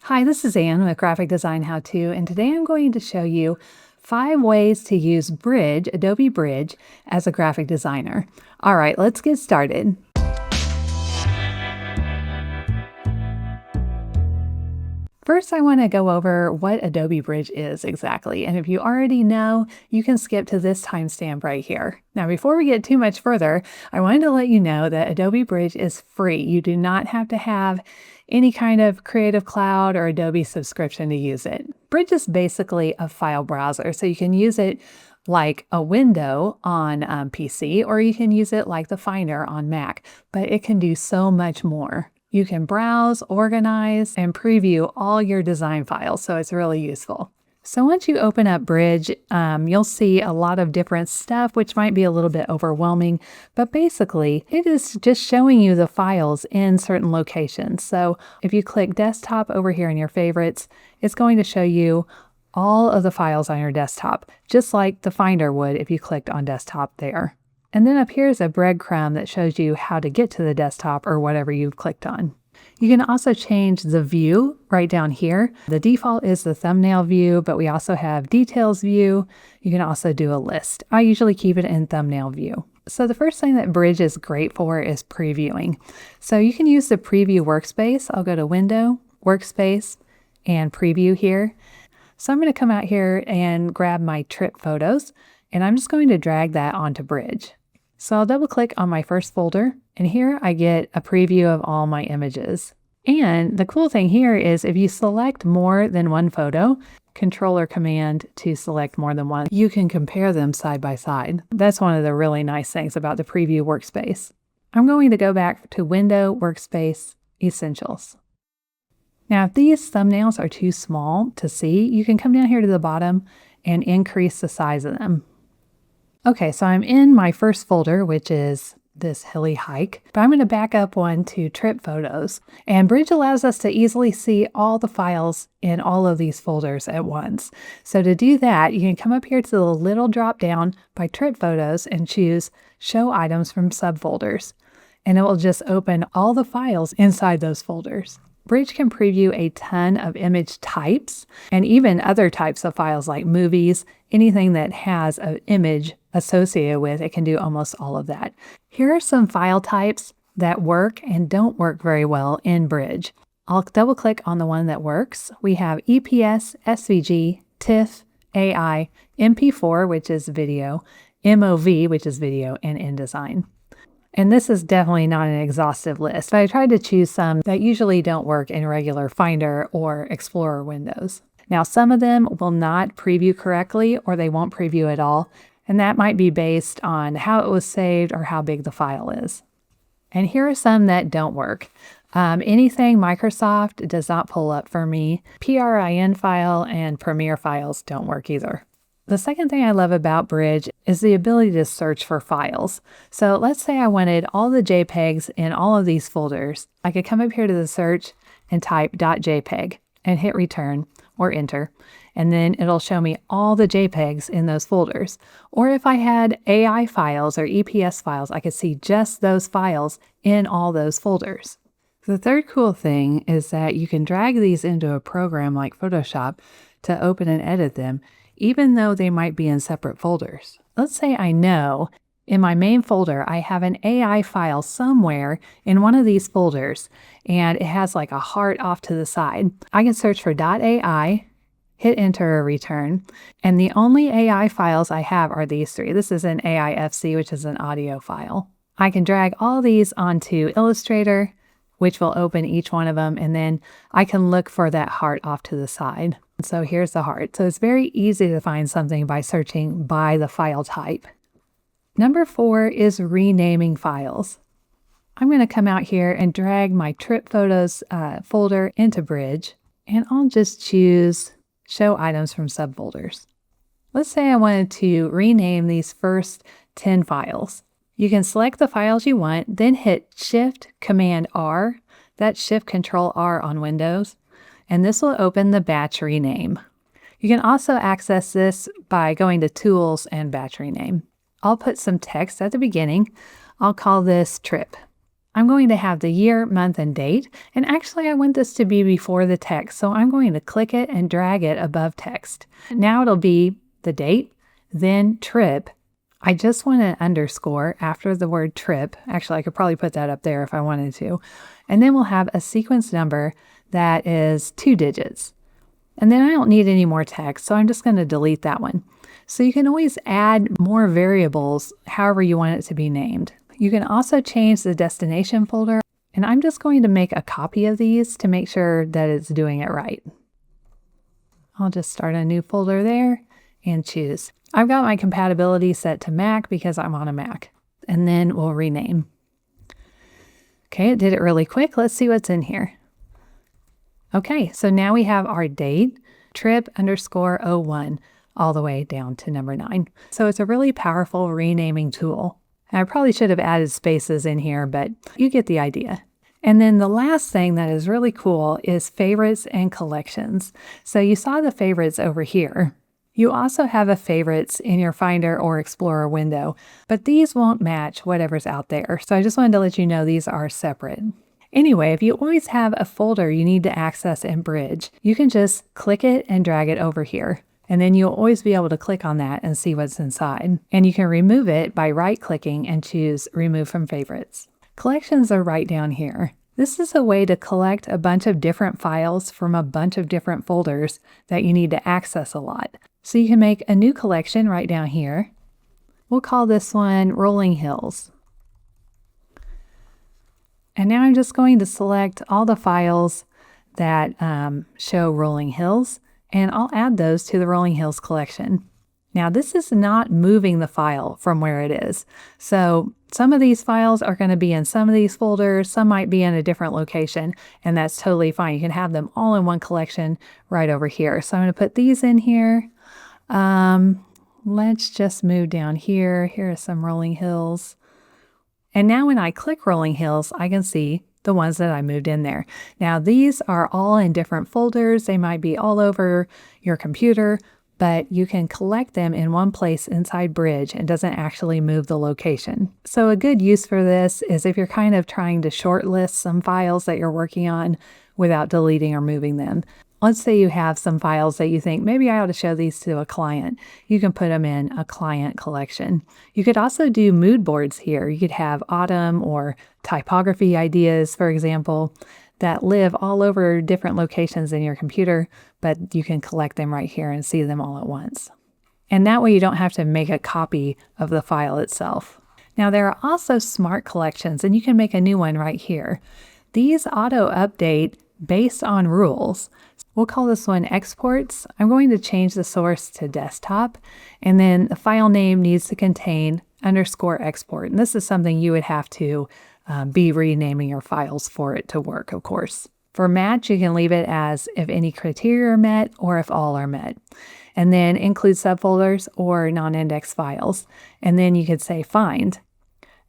Hi, this is Ann with Graphic Design How To, and today I'm going to show you 5 ways to use Bridge, Adobe Bridge, as a graphic designer. All right, let's get started. First, I want to go over what Adobe Bridge is exactly, and if you already know, you can skip to this timestamp right here. Now, before we get too much further, I wanted to let you know that Adobe Bridge is free. You do not have to have any kind of Creative Cloud or Adobe subscription to use it. Bridge is basically a file browser, so you can use it like a window on PC, or you can use it like the Finder on Mac, but it can do so much more. You can browse, organize, and preview all your design files, so it's really useful. So once you open up Bridge, you'll see a lot of different stuff, which might be a little bit overwhelming, but basically it is just showing you the files in certain locations. So if you click Desktop over here in your favorites, it's going to show you all of the files on your desktop, just like the Finder would if you clicked on Desktop there. And then up here is a breadcrumb that shows you how to get to the desktop or whatever you've clicked on. You can also change the view right down here. The default is the thumbnail view, but we also have details view. You can also do a list. I usually keep it in thumbnail view. So the first thing that Bridge is great for is previewing. So you can use the preview workspace. I'll go to Window, Workspace, and Preview here. So I'm going to come out here and grab my trip photos, and I'm just going to drag that onto Bridge. So I'll double click on my first folder, and here I get a preview of all my images. And the cool thing here is if you select more than one photo, Control or Command to select more than one, you can compare them side by side. That's one of the really nice things about the preview workspace. I'm going to go back to Window, Workspace, Essentials. Now, if these thumbnails are too small to see, you can come down here to the bottom and increase the size of them. Okay, so I'm in my first folder, which is this hilly hike, but I'm going to back up one to trip photos. And Bridge allows us to easily see all the files in all of these folders at once. So to do that, you can come up here to the little drop down by trip photos and choose Show Items from Subfolders. And it will just open all the files inside those folders. Bridge can preview a ton of image types and even other types of files like movies, anything that has an image associated with it can do almost all of that. Here are some file types that work and don't work very well in Bridge. I'll double click on the one that works. We have EPS, SVG, TIFF, AI, MP4, which is video, MOV, which is video, and INDESIGN. And this is definitely not an exhaustive list, but I tried to choose some that usually don't work in regular Finder or Explorer windows. Now, some of them will not preview correctly, or they won't preview at all, and that might be based on how it was saved or how big the file is. And here are some that don't work. Anything Microsoft does not pull up for me. PRIN file and Premiere files don't work either. The second thing I love about Bridge is the ability to search for files. So let's say I wanted all the JPEGs in all of these folders. I could come up here to the search and type .jpeg and hit return or enter, and then it'll show me all the JPEGs in those folders. Or if I had AI files or EPS files, I could see just those files in all those folders. The third cool thing is that you can drag these into a program like Photoshop to open and edit them, even though they might be in separate folders. Let's say I know in my main folder I have an AI file somewhere in one of these folders, and it has like a heart off to the side. I can search for .ai, hit enter or return, and the only AI files I have are these three. This is an AIFC, which is an audio file. I can drag all these onto Illustrator, which will open each one of them, and then I can look for that heart off to the side. So here's the heart. So it's very easy to find something by searching by the file type. Number 4 is renaming files. I'm going to come out here and drag my trip photos folder into Bridge, and I'll just choose Show Items from Subfolders. Let's say I wanted to rename these first 10 files. You can select the files you want, then hit Shift Command R. That's Shift Control R on Windows, and this will open the batch rename. You can also access this by going to Tools and Batch Rename. I'll put some text at the beginning. I'll call this Trip. I'm going to have the year, month, and date. And actually, I want this to be before the text, so I'm going to click it and drag it above text. Now it'll be the date, then trip. I just want an underscore after the word trip. Actually, I could probably put that up there if I wanted to. And then we'll have a sequence number that is 2 digits. And then I don't need any more text, so I'm just going to delete that one. So you can always add more variables however you want it to be named. You can also change the destination folder, and I'm just going to make a copy of these to make sure that it's doing it right. I'll just start a new folder there and choose. I've got my compatibility set to Mac because I'm on a Mac, and then we'll rename. Okay, it did it really quick. Let's see what's in here. Okay, so now we have our date, trip_01, all the way down to number 9. So it's a really powerful renaming tool. I probably should have added spaces in here, but you get the idea. And then the last thing that is really cool is favorites and collections. So you saw the favorites over here. You also have a favorites in your Finder or Explorer window, but these won't match whatever's out there. So I just wanted to let you know these are separate. Anyway, if you always have a folder you need to access in Bridge, you can just click it and drag it over here. And then you'll always be able to click on that and see what's inside. And you can remove it by right-clicking and choose Remove from Favorites. Collections are right down here. This is a way to collect a bunch of different files from a bunch of different folders that you need to access a lot. So you can make a new collection right down here. We'll call this one Rolling Hills. And now I'm just going to select all the files that show Rolling Hills, and I'll add those to the Rolling Hills collection. Now this is not moving the file from where it is. So some of these files are going to be in some of these folders, some might be in a different location, and that's totally fine. You can have them all in one collection right over here. So I'm going to put these in here. Let's just move down here. Here are some Rolling Hills. And now when I click Rolling Hills, I can see the ones that I moved in there. Now these are all in different folders. They might be all over your computer, but you can collect them in one place inside Bridge and doesn't actually move the location. So a good use for this is if you're kind of trying to shortlist some files that you're working on without deleting or moving them. Let's say you have some files that you think, maybe I ought to show these to a client. You can put them in a client collection. You could also do mood boards here. You could have autumn or typography ideas, for example, that live all over different locations in your computer, but you can collect them right here and see them all at once. And that way you don't have to make a copy of the file itself. Now there are also smart collections, and you can make a new one right here. These auto-update based on rules. We'll call this one exports. I'm going to change the source to desktop, and then the file name needs to contain _export. And this is something you would have to be renaming your files for it to work, of course. For match, you can leave it as if any criteria are met or if all are met. And then include subfolders or non-index files. And then you could say find.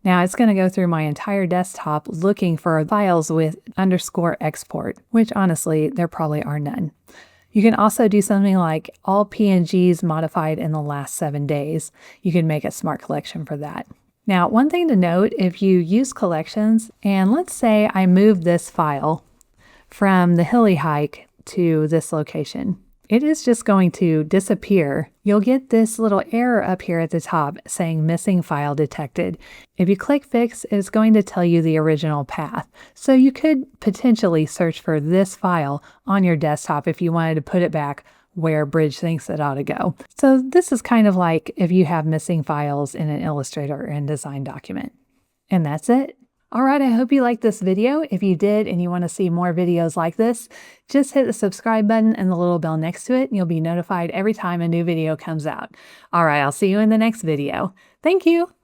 Now it's going to go through my entire desktop looking for files with _export, which honestly, there probably are none. You can also do something like all PNGs modified in the last 7 days. You can make a smart collection for that. Now, one thing to note, if you use collections, and let's say I move this file from the hilly hike to this location, it is just going to disappear. You'll get this little error up here at the top saying missing file detected. If you click fix, it's going to tell you the original path. So you could potentially search for this file on your desktop if you wanted to put it back where Bridge thinks it ought to go. So this is kind of like if you have missing files in an Illustrator or InDesign document. And that's it. All right, I hope you liked this video. If you did and you want to see more videos like this, just hit the subscribe button and the little bell next to it, and you'll be notified every time a new video comes out. All right, I'll see you in the next video. Thank you.